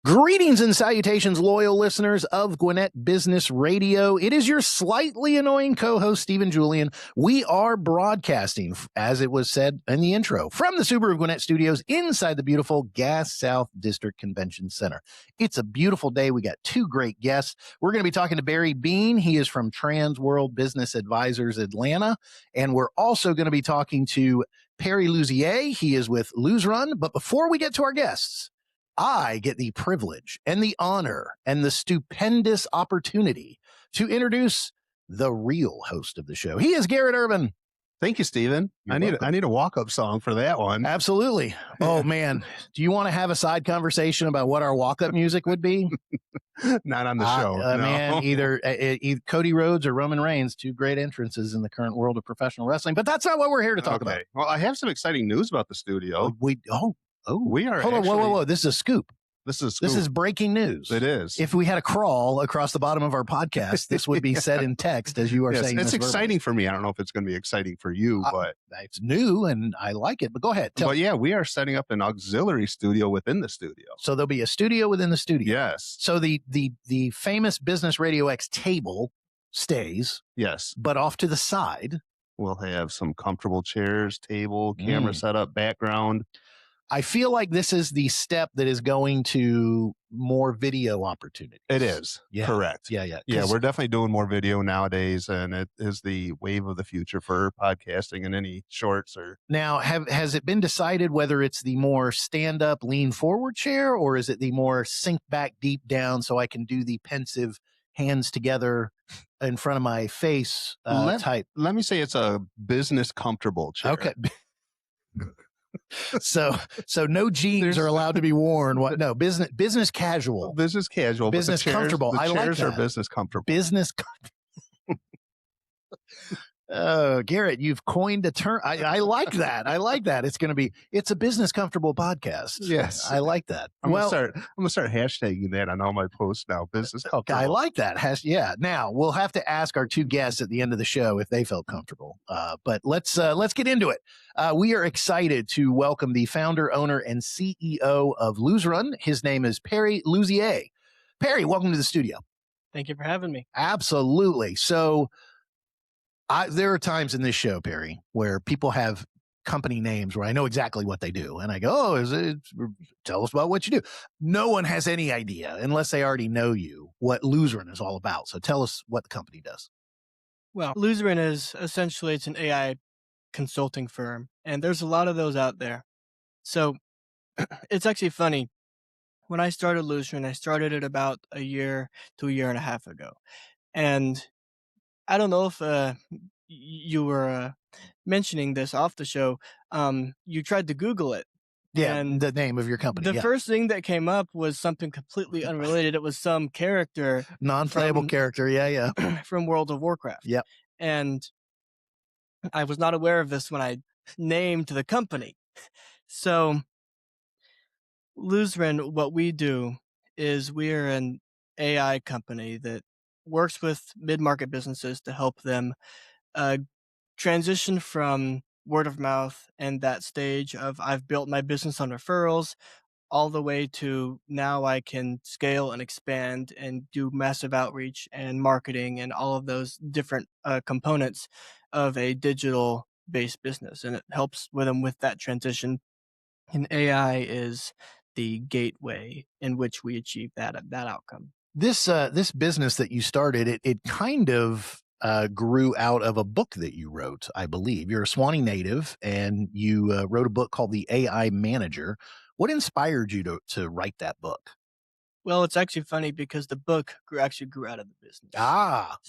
Greetings and salutations, loyal listeners of Gwinnett Business Radio. It is your slightly annoying co-host, Stephen Julian. We are broadcasting, as it was said in the intro, from the Subaru Gwinnett Studios inside the beautiful Gas South District Convention Center. It's a beautiful day. We got two great guests. We're going to be talking to Barry Bean. He is from Trans World Business Advisors Atlanta. And we're also going to be talking to Perry Luzier. He is with Luzran. But before we get to our guests, I get the privilege and the honor and the stupendous opportunity to introduce the real host of the show. He is Garrett Ervin. Thank you, Stephen. I need a walk-up song for that one. Absolutely. Oh, man. Do you want to have a side conversation about what our walk-up music would be? Not on the show. No. Man, either Cody Rhodes or Roman Reigns, two great entrances in the current world of professional wrestling. But that's not what we're here to talk about. Well, I have some exciting news about the studio. We are. Hold on, whoa. This is a scoop. This is breaking news. It is. If we had a crawl across the bottom of our podcast, this would be said in text as you are saying. It's exciting for me. I don't know if it's going to be exciting for you, but it's new and I like it. But go ahead. We are setting up an auxiliary studio within the studio. So there'll be a studio within the studio. Yes. So the famous Business Radio X table stays. Yes. But off to the side, we'll have some comfortable chairs, table, camera setup, background. I feel like this is the step that is going to more video opportunities. It is. Yeah. Correct. Yeah. Yeah, we're definitely doing more video nowadays, and it is the wave of the future for podcasting and any shorts or. Now, has it been decided whether it's the more stand-up, lean-forward chair, or is it the more sink back deep down so I can do the pensive hands together in front of my face type? Let me say it's a business comfortable chair. Okay. So no jeans are allowed to be worn. What? No, business casual. Business casual. Business comfortable. The I like that. chairs are business comfortable. Business comfortable. Garrett, you've coined a term. I like that. It's a business comfortable podcast. Yes. I like that. I'm gonna start hashtagging that on all my posts now. Business comfortable. I like that. Now we'll have to ask our two guests at the end of the show if they felt comfortable. But let's get into it. We are excited to welcome the founder, owner, and CEO of Luzran. His name is Perry Luzier. Perry, welcome to the studio. Thank you for having me. Absolutely. So there are times in this show, Perry, where people have company names where I know exactly what they do. And I go, tell us about what you do. No one has any idea unless they already know you what Luzran is all about. So tell us what the company does. Well, Luzran is essentially, it's an AI consulting firm, and there's a lot of those out there. So it's actually funny. When I started Luzran, I started it about a year to a year and a half ago. And I don't know if you were mentioning this off the show. You tried to Google it. Yeah, and the name of your company. The first thing that came up was something completely unrelated. It was some character. Non-playable character, yeah. From World of Warcraft. Yep. And I was not aware of this when I named the company. So Luzran, what we do is we're an AI company that works with mid-market businesses to help them transition from word of mouth and that stage of I've built my business on referrals all the way to now I can scale and expand and do massive outreach and marketing and all of those different components of a digital-based business. And it helps with them with that transition. And AI is the gateway in which we achieve that outcome. This business that you started, it kind of grew out of a book that you wrote, I believe. You're a Swanee native, and you wrote a book called The AI Manager. What inspired you to write that book? Well, it's actually funny because the book actually grew out of the business.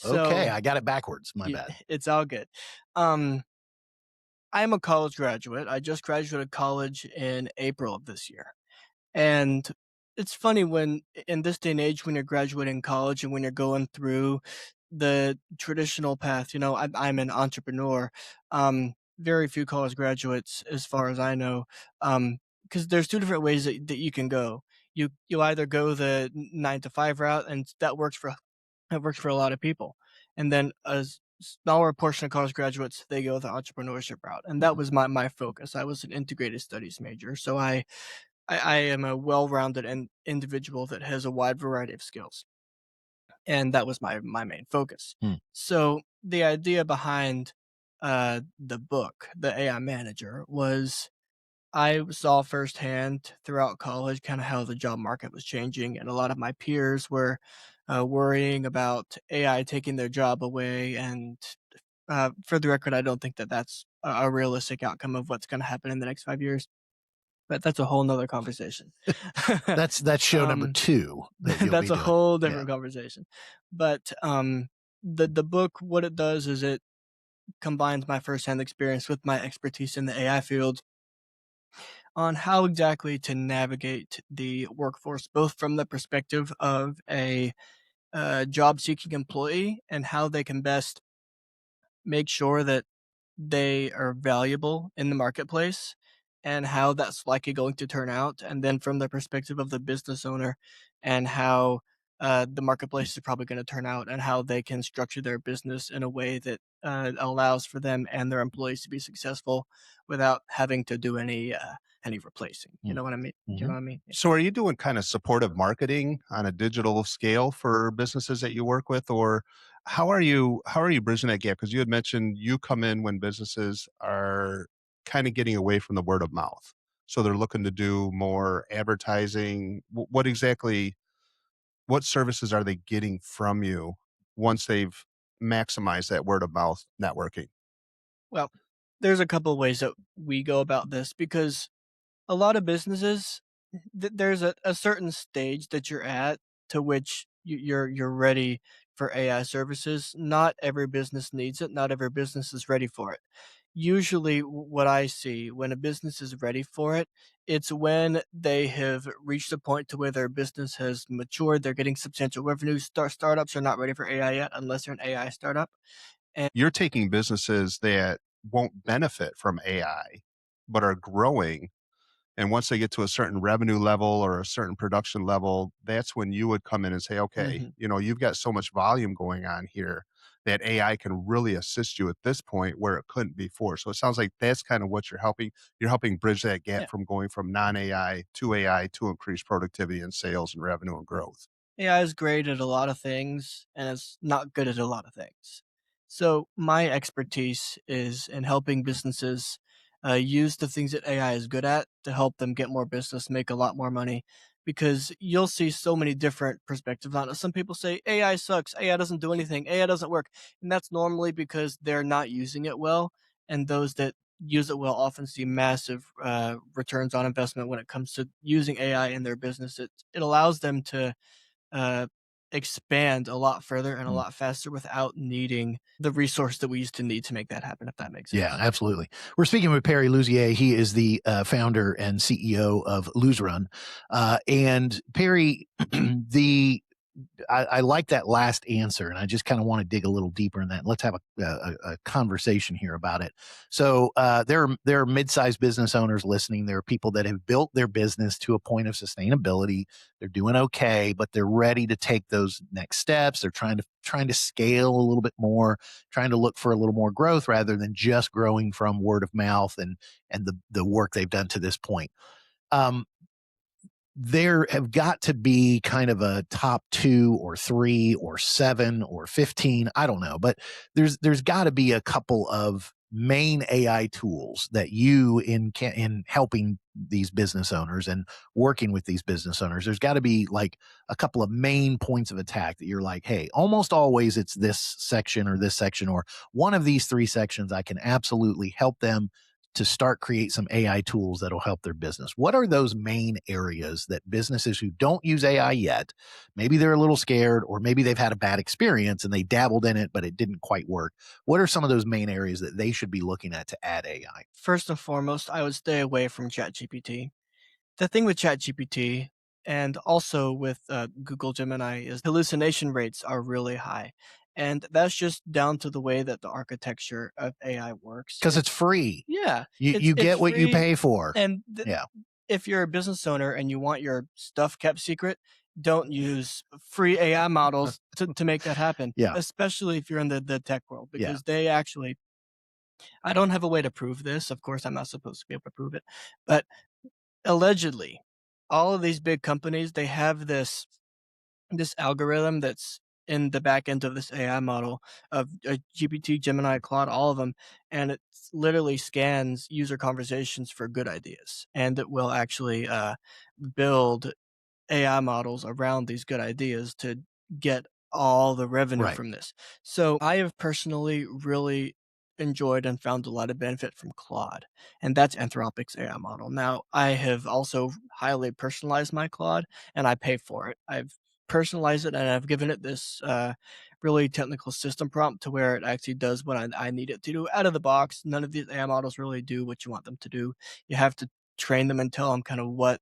Okay. I got it backwards. My bad. It's all good. I'm a college graduate. I just graduated college in April of this year. And it's funny when in this day and age, when you're graduating college and when you're going through the traditional path, I'm an entrepreneur. Very few college graduates, as far as I know, because there's two different ways that you can go. You either go the 9-to-5 route, and that works for a lot of people. And then a smaller portion of college graduates, they go the entrepreneurship route. And that was my focus. I was an integrated studies major. So I I am a well-rounded individual that has a wide variety of skills, and that was my main focus. Hmm. So the idea behind the book, the AI Manager, was I saw firsthand throughout college kind of how the job market was changing, and a lot of my peers were worrying about AI taking their job away. And for the record, I don't think that that's a realistic outcome of what's going to happen in the next 5 years. But that's a whole nother conversation. That's show number Um, 2 that you'll be that's a doing. whole Yeah. different conversation. But the book, what it does is it combines my firsthand experience with my expertise in the AI field on how exactly to navigate the workforce, both from the perspective of a job seeking employee and how they can best make sure that they are valuable in the marketplace and how that's likely going to turn out. And then from the perspective of the business owner and how the marketplace is probably going to turn out and how they can structure their business in a way that allows for them and their employees to be successful without having to do any replacing. You know what I mean? You know what I mean? Yeah. So are you doing kind of supportive marketing on a digital scale for businesses that you work with, or how are you bridging that gap? Because you had mentioned you come in when businesses are kind of getting away from the word of mouth. So they're looking to do more advertising. What exactly, what services are they getting from you once they've maximized that word of mouth networking? Well, there's a couple of ways that we go about this because a lot of businesses, there's a certain stage that you're at to which you're ready for AI services. Not every business needs it. Not every business is ready for it. Usually, what I see when a business is ready for it, it's when they have reached a point to where their business has matured. They're getting substantial revenue. Startups are not ready for AI yet, unless they're an AI startup. And You're taking businesses that won't benefit from AI, but are growing. And once they get to a certain revenue level or a certain production level, that's when you would come in and say, okay, Mhm. you've got so much volume going on here that AI can really assist you at this point where it couldn't before. So it sounds like that's kind of what you're helping. You're helping bridge that gap Yeah. from going from non-AI to increase productivity and sales and revenue and growth. AI is great at a lot of things and it's not good at a lot of things. So my expertise is in helping businesses use the things that AI is good at to help them get more business, make a lot more money. Because you'll see so many different perspectives on it. Some people say AI sucks, AI doesn't do anything, AI doesn't work, and that's normally because they're not using it well. And those that use it well often see massive returns on investment when it comes to using AI in their business. It allows them to uh, expand a lot further and a Mm. lot faster without needing the resource that we used to need to make that happen, if that makes sense. Yeah, absolutely. We're speaking with Perry Luzier. He is the founder and CEO of Luzran. And Perry, I like that last answer, and I just kind of want to dig a little deeper in that. Let's have a conversation here about it. So there are mid-sized business owners listening. There are people that have built their business to a point of sustainability. They're doing okay, but they're ready to take those next steps. They're trying to scale a little bit more, trying to look for a little more growth rather than just growing from word of mouth and the work they've done to this point. Um, there have got to be kind of a top 2 or 3 or 7 or 15. I don't know, but there's got to be a couple of main AI tools that you in helping these business owners and working with these business owners. There's got to be like a couple of main points of attack that you're like, hey, almost always it's this section or one of these 3 sections. I can absolutely help them to start create some AI tools that'll help their business. What are those main areas that businesses who don't use AI yet, maybe they're a little scared or maybe they've had a bad experience and they dabbled in it, but it didn't quite work. What are some of those main areas that they should be looking at to add AI? First and foremost, I would stay away from ChatGPT. The thing with ChatGPT and also with Google Gemini is hallucination rates are really high. And that's just down to the way that the architecture of AI works. Because it's free. Yeah, You it's get what you free. pay for. And Yeah. if you're a business owner and you want your stuff kept secret, don't use free AI models to make that happen, Yeah. especially if you're in the tech world, Yeah. because they actually, I don't have a way to prove this. Of course, I'm not supposed to be able to prove it, but allegedly, all of these big companies, they have this algorithm that's in the back end of this AI model of GPT, Gemini, Claude, all of them, and it literally scans user conversations for good ideas, and it will actually build AI models around these good ideas to get all the revenue Right. from this. So I have personally really enjoyed and found a lot of benefit from Claude, and that's Anthropic's AI model. Now, I have also highly personalized my Claude, and I pay for it. I've personalized it, and I've given it this really technical system prompt to where it actually does what I need it to do out of the box. None of these AI models really do what you want them to do. You have to train them and tell them kind of what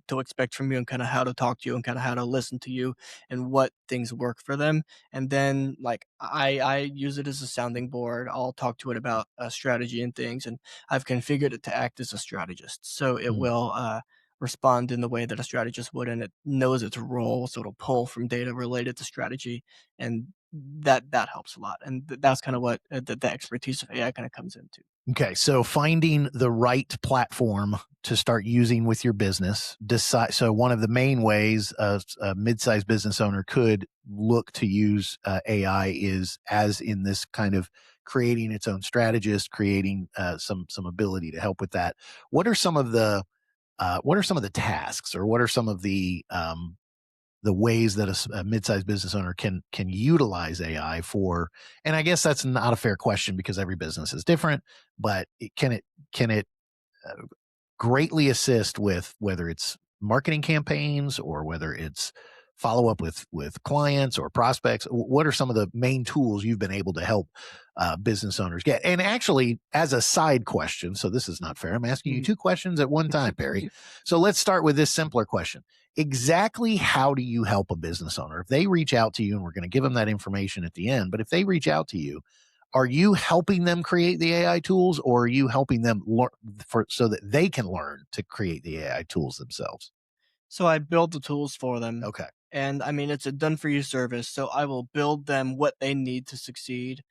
to expect from you and kind of how to talk to you and kind of how to listen to you and what things work for them. And then like I use it as a sounding board. I'll talk to it about a strategy and things, and I've configured it to act as a strategist. So it Mm. will respond in the way that a strategist would, and it knows its role, so it'll pull from data related to strategy, and that helps a lot. And that's kind of what the expertise of AI kind of comes into. Okay, so finding the right platform to start using with your business. Decide. So one of the main ways a mid-sized business owner could look to use AI is as in this kind of creating its own strategist, creating some ability to help with that. What are some of the tasks, or what are some of the ways that a mid-sized business owner can utilize AI for? And I guess that's not a fair question because every business is different, but can it greatly assist with whether it's marketing campaigns or whether it's follow up with clients or prospects? What are some of the main tools you've been able to help business owners get? And actually, as a side question, so this is not fair. I'm asking you two questions at one time, Perry. So let's start with this simpler question. Exactly how do you help a business owner? If they reach out to you, and we're going to give them that information at the end, but if they reach out to you, are you helping them create the AI tools, or are you helping them learn so that they can learn to create the AI tools themselves? So I build the tools for them. Okay. And I mean, it's a done for you service. So I will build them what they need to succeed,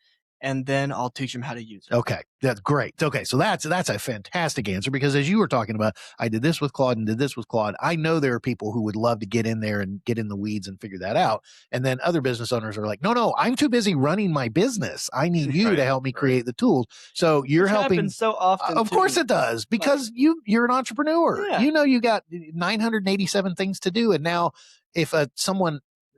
and then I'll teach them how to use it. Okay, that's great. Okay, so that's a fantastic answer, because as you were talking about, I did this with Claude and did this with Claude. I know there are people who would love to get in there and get in the weeds and figure that out. And then other business owners are like, no, I'm too busy running my business. I need you to Right, help me right. create the tools. So you're Which helping. happens so often. Of course too. it does, Like, because you're an entrepreneur. yeah. You know you got 987 things to do, and now if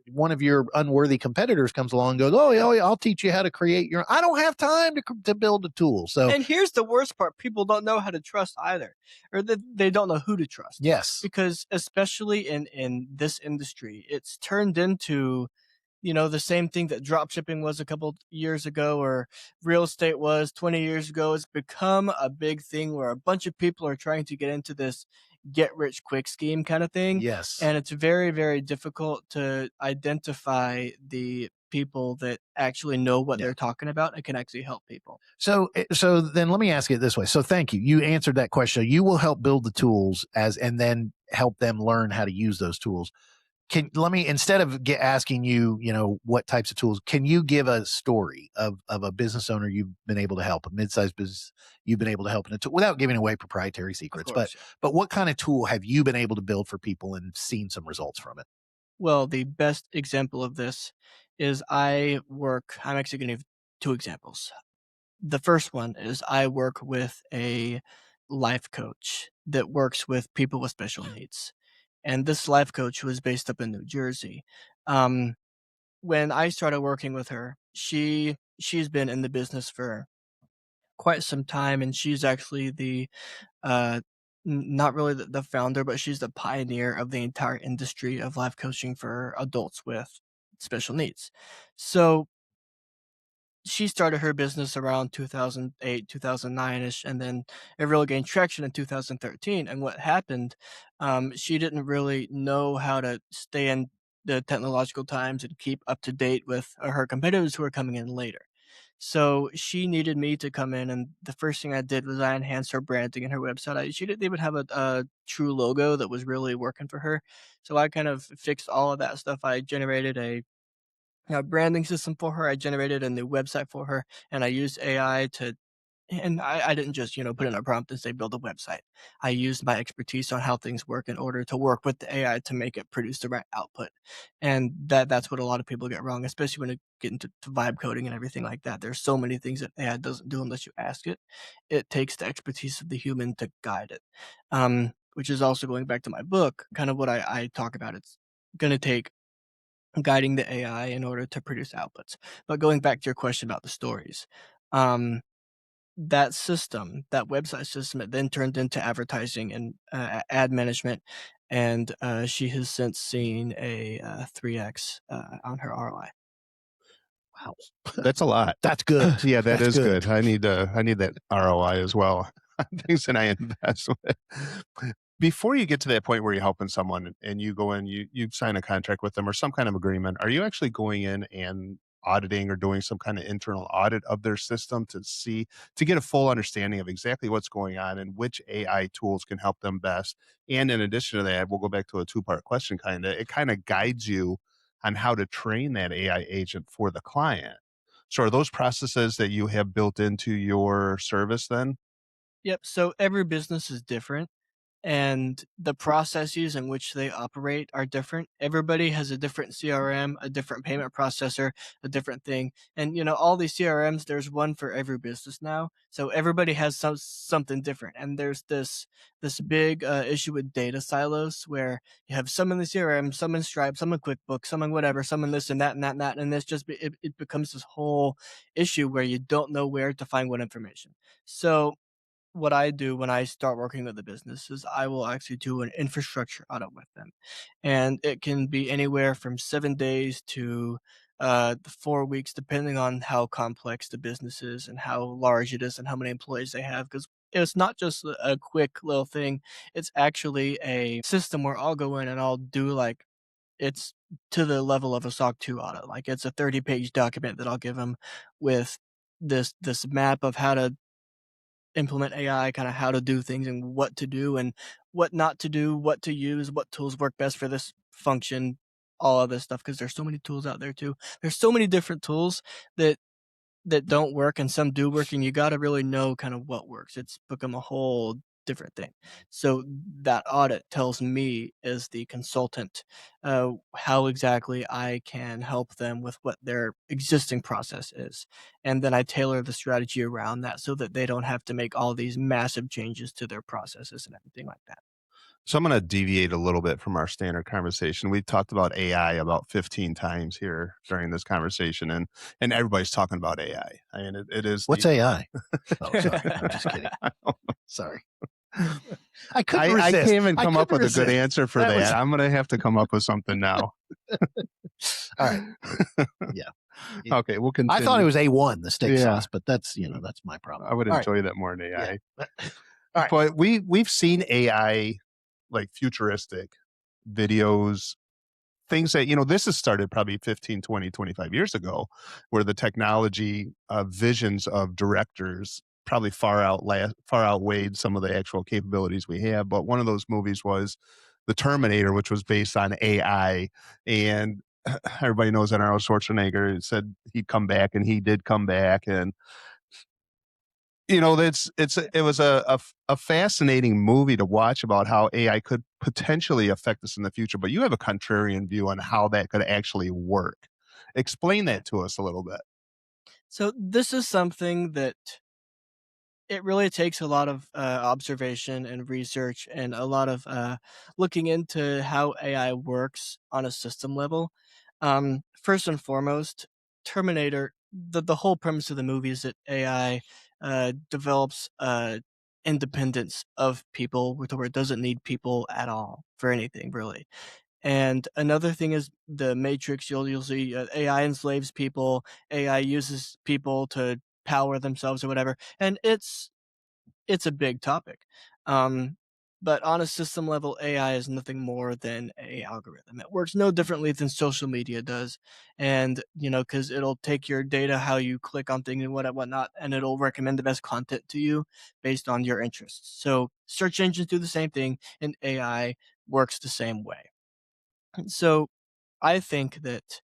one of your unworthy competitors comes along and goes, oh yeah, I'll teach you how to create your. I don't have time to build a tool. So And here's the worst part: people don't know how to trust either, or they don't know who to trust. yes, Because especially in this industry, it's turned into the same thing that drop shipping was a couple years ago, or real estate was 20 years ago. It's become a big thing where a bunch of people are trying to get into this get rich quick scheme kind of thing. yes. And it's very, very difficult to identify the people that actually know what Yeah. they're talking about and can actually help people. So then let me ask it this way. So thank you. You answered that question. You will help build the tools and then help them learn how to use those tools. Let me, instead of asking you, what types of tools, can you give a story of a business owner you've been able to help, a mid-sized business you've been able to help in a tool, without giving away proprietary Of secrets, course. Yeah. but what kind of tool have you been able to build for people and seen some results from it? Well, the best example of this is I'm actually going to give two examples. The first one is I work with a life coach that works with people with special needs. And this life coach was based up in New Jersey. Um, when I started working with her, she's been in the business for quite some time, and she's actually the not really the founder, but she's the pioneer of the entire industry of life coaching for adults with special needs. So she started her business around 2008, 2009-ish, and then it really gained traction in 2013. And what happened, she didn't really know how to stay in the technological times and keep up to date with her competitors who were coming in later. So she needed me to come in, and the first thing I did was I enhanced her branding and her website. She didn't even have a true logo that was really working for her. So I kind of fixed all of that stuff. I generated a branding system for her. I generated a new website for her, and I used AI to And I didn't just, put in a prompt and say build a website. I used my expertise on how things work in order to work with the AI to make it produce the right output. And that's what a lot of people get wrong, especially when it get into vibe coding and everything like that. There's so many things that AI doesn't do unless you ask it. It takes the expertise of the human to guide it. Which is also going back to my book, kind of what I talk about. It's going to take guiding the AI in order to produce outputs. But going back to your question about the stories, um, that system, that website system, it then turned into advertising and ad management. And she has since seen a 3x on her ROI. Wow. That's a lot. That's good. Yeah, That's is good. I need that ROI as well. Things that I invest with. Before you get to that point where you're helping someone and you go in, you sign a contract with them or some kind of agreement, are you actually going in and auditing or doing some kind of internal audit of their system to get a full understanding of exactly what's going on and which AI tools can help them best? And in addition to that, we'll go back to a two-part question it kind of guides you on how to train that AI agent for the client. So are those processes that you have built into your service then? Yep. So every business is different, and the processes in which they operate are different. Everybody has a different CRM, a different payment processor, a different thing. And all these CRMs, there's one for every business now. So everybody has something different. And there's this big issue with data silos where you have some in the CRM, some in Stripe, some in QuickBooks, some in whatever, some in this and that and that and that. And it becomes this whole issue where you don't know where to find what information. So what I do when I start working with the business is I will actually do an infrastructure audit with them. And it can be anywhere from 7 days to 4 weeks, depending on how complex the business is and how large it is and how many employees they have. Because it's not just a quick little thing, it's actually a system where I'll go in and I'll do it's to the level of a SOC 2 audit. Like it's a 30-page document that I'll give them with this map of how to implement AI, kind of how to do things and what to do and what not to do, what to use, what tools work best for this function, all of this stuff. Because there's so many tools out there too. There's so many different tools that don't work and some do work, and you got to really know kind of what works. It's become a whole different thing. So that audit tells me as the consultant how exactly I can help them with what their existing process is, and then I tailor the strategy around that so that they don't have to make all these massive changes to their processes and everything like that. So I'm going to deviate a little bit from our standard conversation. We've talked about AI about 15 times here during this conversation, and everybody's talking about AI. I mean, it is. What's AI? Oh, sorry. I'm just kidding. Sorry. I couldn't resist. I can't even come up with resist. a good answer for that. I'm going to have to come up with something now. All right. Yeah. Okay, we'll continue. I thought it was A1, the steak sauce, but that's that's my problem. I would All enjoy that more than AI. Yeah. All right. But we've seen AI like futuristic videos, things that, this has started probably 15, 20, 25 years ago, where the technology visions of directors probably far outweighed some of the actual capabilities we have. But one of those movies was the Terminator, which was based on AI. And everybody knows that Arnold Schwarzenegger said he'd come back, and he did come back. And it was a fascinating movie to watch about how AI could potentially affect us in the future. But you have a contrarian view on how that could actually work. Explain that to us a little bit. So this is something that it really takes a lot of observation and research and a lot of looking into how AI works on a system level. First and foremost, Terminator, the whole premise of the movie is that AI develops independence of people, where it doesn't need people at all for anything, really. And another thing is the Matrix. You'll see AI enslaves people. AI uses people to power themselves or whatever, and it's a big topic. Um, but on a system level, AI is nothing more than a algorithm. It works no differently than social media does, and because it'll take your data, how you click on things and whatnot, and it'll recommend the best content to you based on your interests. So search engines do the same thing, and AI works the same way. So I think that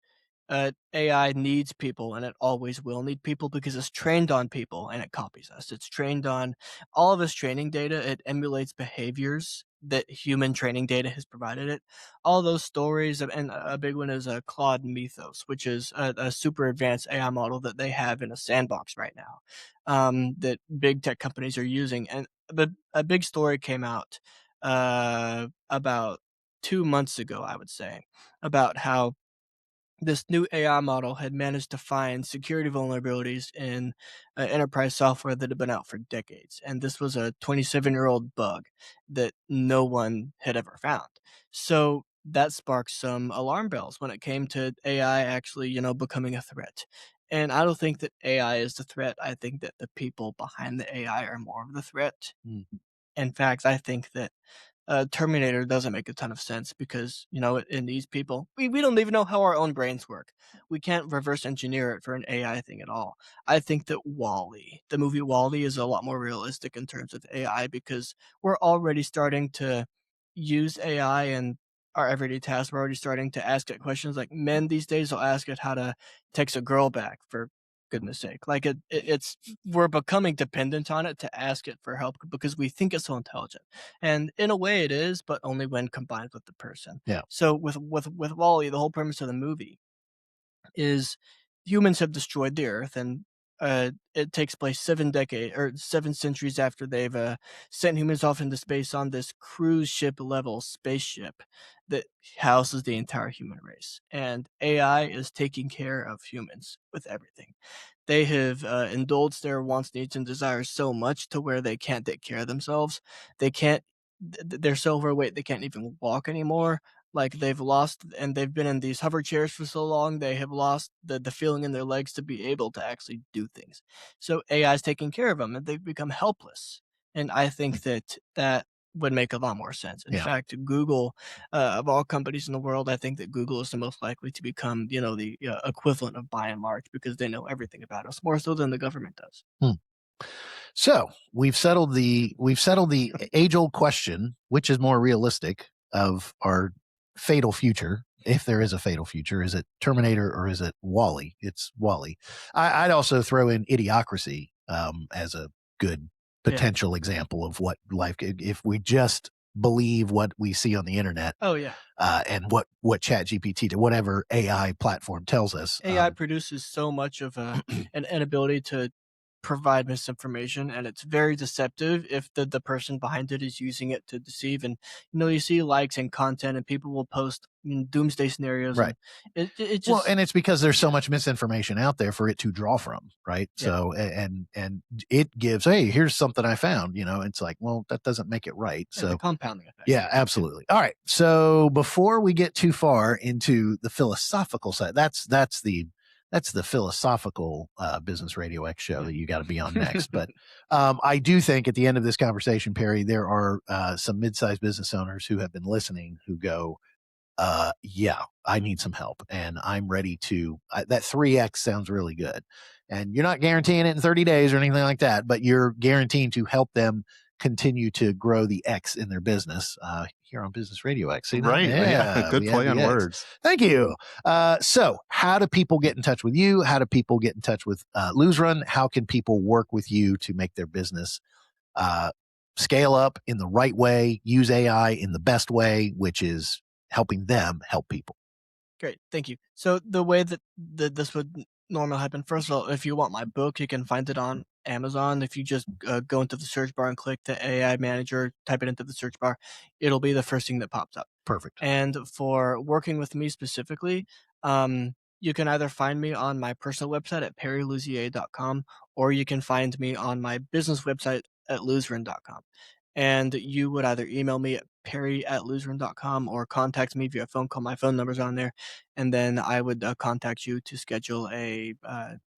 AI needs people, and it always will need people because it's trained on people and it copies us. It's trained on all of its training data. It emulates behaviors that human training data has provided it. All those stories, and a big one is a Claude Mythos, which is a super advanced AI model that they have in a sandbox right now, that big tech companies are using. And a big story came out about 2 months ago, I would say, about how this new AI model had managed to find security vulnerabilities in enterprise software that had been out for decades. And this was a 27-year-old bug that no one had ever found. So that sparked some alarm bells when it came to AI actually, becoming a threat. And I don't think that AI is the threat. I think that the people behind the AI are more of the threat. Mm. In fact, I think that Terminator doesn't make a ton of sense because, it needs people. We don't even know how our own brains work. We can't reverse engineer it for an AI thing at all. I think that the movie Wall-E, is a lot more realistic in terms of AI because we're already starting to use AI in our everyday tasks. We're already starting to ask it questions. Like men these days will ask it how to text a girl back, for goodness sake. Like it's we're becoming dependent on it to ask it for help because we think it's so intelligent. And in a way it is, but only when combined with the person. Yeah. So with Wall-E, the whole premise of the movie is humans have destroyed the earth, and it takes place 7 centuries after they've sent humans off into space on this cruise ship level spaceship that houses the entire human race. And AI is taking care of humans with everything. They have indulged their wants, needs, and desires so much to where they can't take care of themselves. They can't. They're so overweight they can't even walk anymore. Like they've lost, and they've been in these hover chairs for so long, they have lost the feeling in their legs to be able to actually do things. So AI is taking care of them, and they've become helpless. And I think that would make a lot more sense. In Yeah. fact, Google, of all companies in the world, I think that Google is the most likely to become, the equivalent of by and large because they know everything about us more so than the government does. So we've settled the age old question, which is more realistic of our fatal future, if there is a fatal future. Is it Terminator or is it Wall-E? It's Wall-E. I'd also throw in Idiocracy as a good potential example of what life could, if we just believe what we see on the internet. Oh yeah. And what ChatGPT to whatever AI platform tells us. AI produces so much of an ability to provide misinformation, and it's very deceptive if the person behind it is using it to deceive. And you see likes and content, and people will post doomsday scenarios. Right. And it just, well, and it's because there's so much misinformation out there for it to draw from, right? Yeah. So and it gives, hey, here's something I found. It's like, well, that doesn't make it right. it's So a compounding effect. yeah, absolutely. All right. So before we get too far into the philosophical side, that's the philosophical Business Radio X show that you got to be on next. But I do think at the end of this conversation, Perry, there are some mid-sized business owners who have been listening who go, yeah, I need some help, and I'm ready to. That 3X sounds really good, and you're not guaranteeing it in 30 days or anything like that, but you're guaranteeing to help them continue to grow the X in their business here on Business Radio X. See that? Right. Yeah. Good we play have on the X. words. Thank you. So how do people get in touch with you? How do people get in touch with Luzran? How can people work with you to make their business scale up in the right way, use AI in the best way, which is helping them help people? Great, thank you. So the way that this would normally happen, first of all, if you want my book, you can find it on Amazon. If you just go into the search bar and click the AI manager, type it into the search bar, it'll be the first thing that pops up. Perfect. And for working with me specifically, you can either find me on my personal website at perryluzier.com, or you can find me on my business website at luzran.com. And you would either email me at perry@luzran.com or contact me via phone call. My phone number's on there. And then I would contact you to schedule a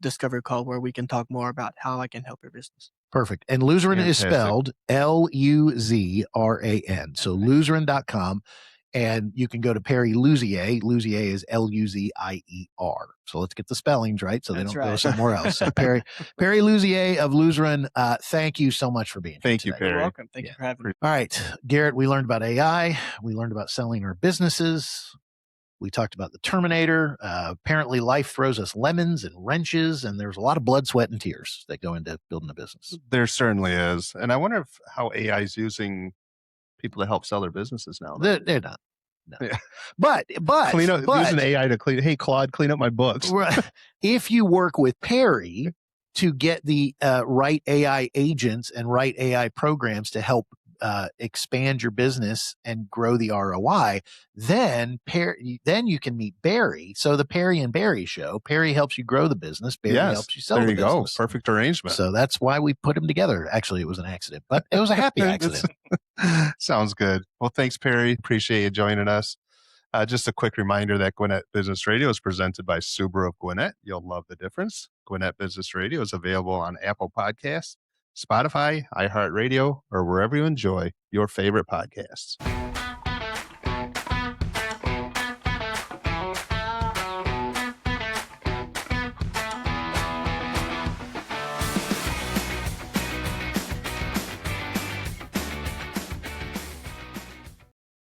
discovery call where we can talk more about how I can help your business. Perfect. And Luzran is spelled Luzran. So Luzran.com. And you can go to Perry Luzier. Luzier is Luzier. So let's get the spellings right so they don't go somewhere else. So Perry Luzier of Luzran, thank you so much for being here. Thank you, today. Perry. You're welcome. Thank you for having me. All right, Garrett, we learned about AI. We learned about selling our businesses. We talked about the Terminator. Apparently, life throws us lemons and wrenches, and there's a lot of blood, sweat, and tears that go into building a business. There certainly is. And I wonder how AI is using people to help sell their businesses now. They're not. No. Yeah. But using AI to clean. Hey, Claude, clean up my books. If you work with Perry to get the right AI agents and right AI programs to help expand your business and grow the ROI, then you can meet Barry. So the Perry and Barry show. Perry helps you grow the business. Barry helps you sell the business. There you go. Perfect arrangement. So that's why we put them together. Actually, it was an accident, but it was a happy accident. Sounds good. Well, thanks, Perry. Appreciate you joining us. Just a quick reminder that Gwinnett Business Radio is presented by Subaru of Gwinnett. You'll love the difference. Gwinnett Business Radio is available on Apple Podcasts, Spotify, iHeartRadio, or wherever you enjoy your favorite podcasts.